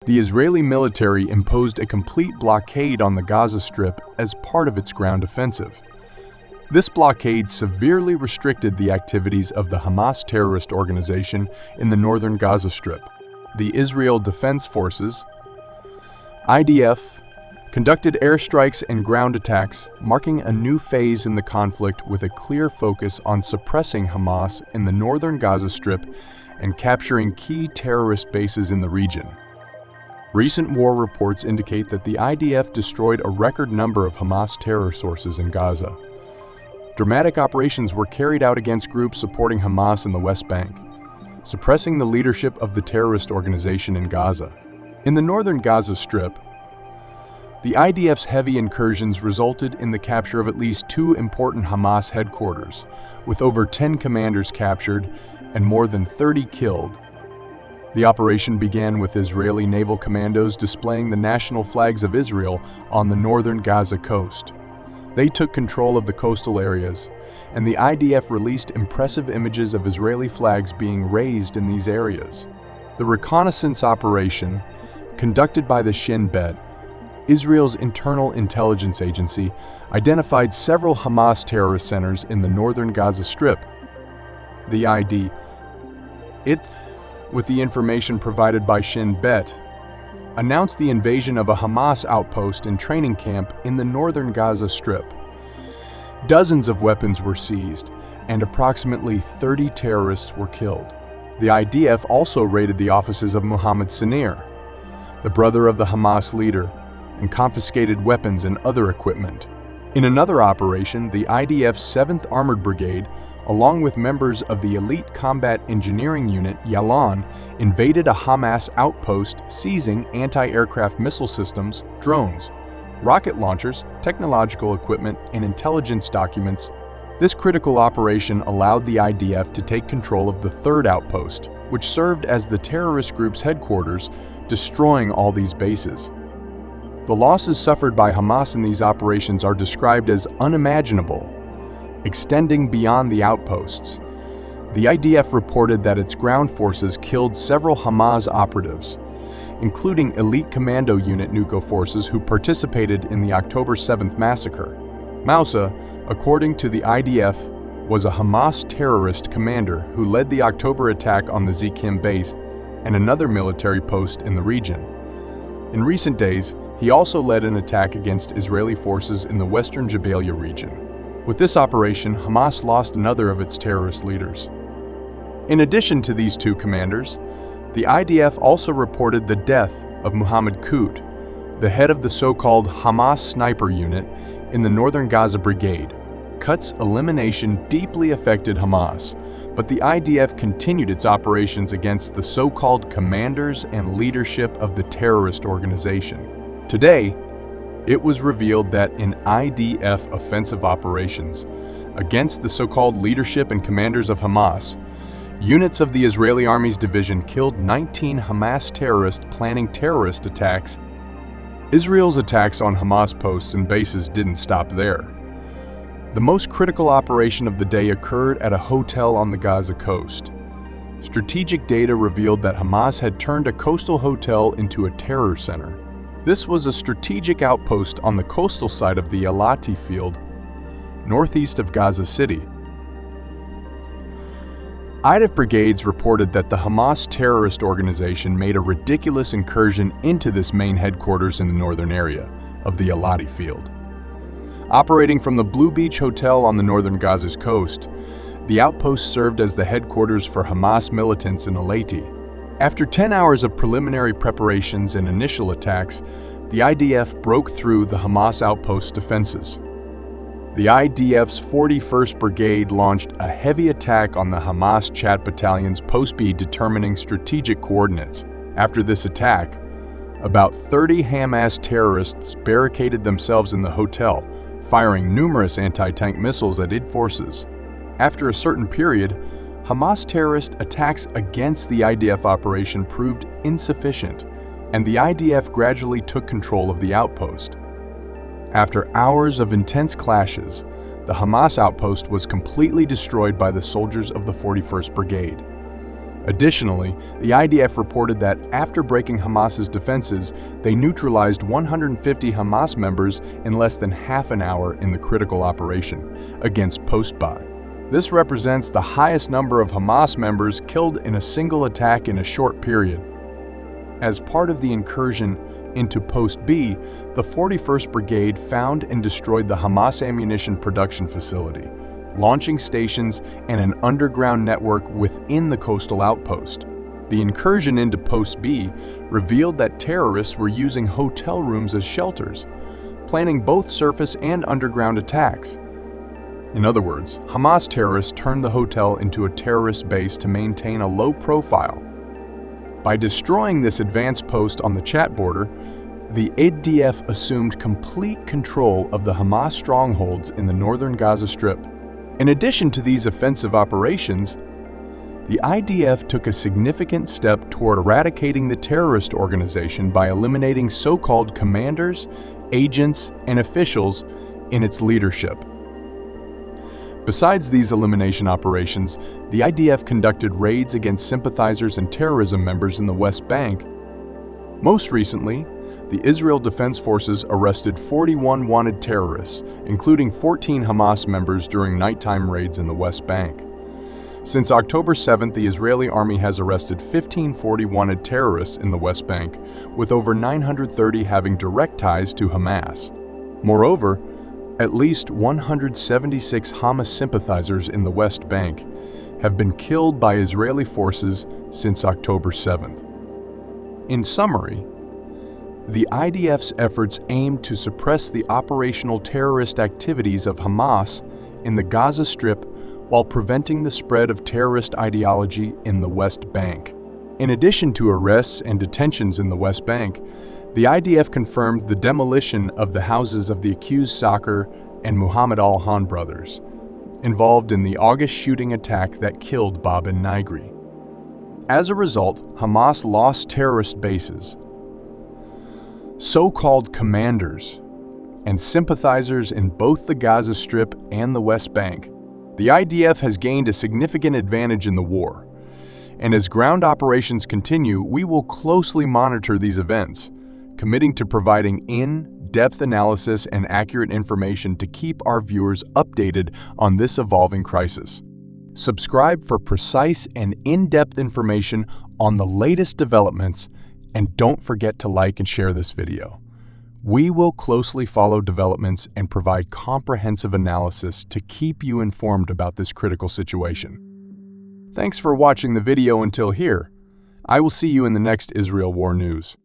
The Israeli military imposed a complete blockade on the Gaza Strip as part of its ground offensive. This blockade severely restricted the activities of the Hamas terrorist organization in the northern Gaza Strip. The Israel Defense Forces, IDF, conducted airstrikes and ground attacks, marking a new phase in the conflict with a clear focus on suppressing Hamas in the northern Gaza Strip and capturing key terrorist bases in the region. Recent war reports indicate that the IDF destroyed a record number of Hamas terror sources in Gaza. Dramatic operations were carried out against groups supporting Hamas in the West Bank, suppressing the leadership of the terrorist organization in Gaza. In the northern Gaza Strip, the IDF's heavy incursions resulted in the capture of at least 2 important Hamas headquarters, with over 10 commanders captured and more than 30 killed. The operation began with Israeli naval commandos displaying the national flags of Israel on the northern Gaza coast. They took control of the coastal areas, and the IDF released impressive images of Israeli flags being raised in these areas. The reconnaissance operation, conducted by the Shin Bet, Israel's internal intelligence agency, identified several Hamas terrorist centers in the northern Gaza Strip. The IDF, with the information provided by Shin Bet, announced the invasion of a Hamas outpost and training camp in the northern Gaza Strip. Dozens of weapons were seized, and approximately 30 terrorists were killed. The IDF also raided the offices of Mohammed Sinir, the brother of the Hamas leader, and confiscated weapons and other equipment. In another operation, the IDF's 7th Armored Brigade, along with members of the Elite Combat Engineering Unit Yalan, invaded a Hamas outpost, seizing anti-aircraft missile systems, drones, rocket launchers, technological equipment, and intelligence documents. This critical operation allowed the IDF to take control of the 3rd outpost, which served as the terrorist group's headquarters, destroying all these bases. The losses suffered by Hamas in these operations are described as unimaginable, extending beyond the outposts. The IDF reported that its ground forces killed several Hamas operatives, including Elite Commando Unit Nuco forces who participated in the October 7th massacre. Moussa, according to the IDF, was a Hamas terrorist commander who led the October attack on the Zikim base and another military post in the region. In recent days, he also led an attack against Israeli forces in the western Jabalia region. With this operation, Hamas lost another of its terrorist leaders. In addition to these 2 commanders, the IDF also reported the death of Muhammad Qut, the head of the so-called Hamas sniper unit in the northern Gaza Brigade. Qut's elimination deeply affected Hamas, but the IDF continued its operations against the so-called commanders and leadership of the terrorist organization. Today, it was revealed that in IDF offensive operations against the so-called leadership and commanders of Hamas, units of the Israeli Army's division killed 19 Hamas terrorists planning terrorist attacks. Israel's attacks on Hamas posts and bases didn't stop there. The most critical operation of the day occurred at a hotel on the Gaza coast. Strategic data revealed that Hamas had turned a coastal hotel into a terror center. This was a strategic outpost on the coastal side of the Elati field, northeast of Gaza City. IDF brigades reported that the Hamas terrorist organization made a ridiculous incursion into this main headquarters in the northern area of the Elati field. Operating from the Blue Beach Hotel on the northern Gaza's coast, the outpost served as the headquarters for Hamas militants in Elati. After 10 hours of preliminary preparations and initial attacks, the IDF broke through the Hamas outpost defenses. The IDF's 41st Brigade launched a heavy attack on the Hamas Chat Battalion's Post B determining strategic coordinates. After this attack, about 30 Hamas terrorists barricaded themselves in the hotel, firing numerous anti-tank missiles at IDF forces. After a certain period, Hamas terrorist attacks against the IDF operation proved insufficient, and the IDF gradually took control of the outpost. After hours of intense clashes, the Hamas outpost was completely destroyed by the soldiers of the 41st Brigade. Additionally, the IDF reported that after breaking Hamas's defenses, they neutralized 150 Hamas members in less than half an hour in the critical operation against Post B. This represents the highest number of Hamas members killed in a single attack in a short period. As part of the incursion into Post B, the 41st Brigade found and destroyed the Hamas ammunition production facility, launching stations and an underground network within the coastal outpost. The incursion into Post B revealed that terrorists were using hotel rooms as shelters, planning both surface and underground attacks. In other words, Hamas terrorists turned the hotel into a terrorist base to maintain a low profile. By destroying this advanced post on the Chat border, the IDF assumed complete control of the Hamas strongholds in the northern Gaza Strip. In addition to these offensive operations, the IDF took a significant step toward eradicating the terrorist organization by eliminating so-called commanders, agents, and officials in its leadership. Besides these elimination operations, the IDF conducted raids against sympathizers and terrorism members in the West Bank. Most recently, the Israel Defense Forces arrested 41 wanted terrorists, including 14 Hamas members during nighttime raids in the West Bank. Since October 7th, the Israeli army has arrested 1540 wanted terrorists in the West Bank, with over 930 having direct ties to Hamas. Moreover, at least 176 Hamas sympathizers in the West Bank have been killed by Israeli forces since October 7th. In summary, the IDF's efforts aim to suppress the operational terrorist activities of Hamas in the Gaza Strip while preventing the spread of terrorist ideology in the West Bank. In addition to arrests and detentions in the West Bank, the IDF confirmed the demolition of the houses of the accused Sakr and Muhammad al-Han brothers, involved in the August shooting attack that killed Bab and Nigri. As a result, Hamas lost terrorist bases, so-called commanders, and sympathizers in both the Gaza Strip and the West Bank. The IDF has gained a significant advantage in the war, and as ground operations continue, we will closely monitor these events, committing to providing in-depth analysis and accurate information to keep our viewers updated on this evolving crisis. Subscribe for precise and in-depth information on the latest developments, and don't forget to like and share this video. We will closely follow developments and provide comprehensive analysis to keep you informed about this critical situation. Thanks for watching the video until here. I will see you in the next Israel War News.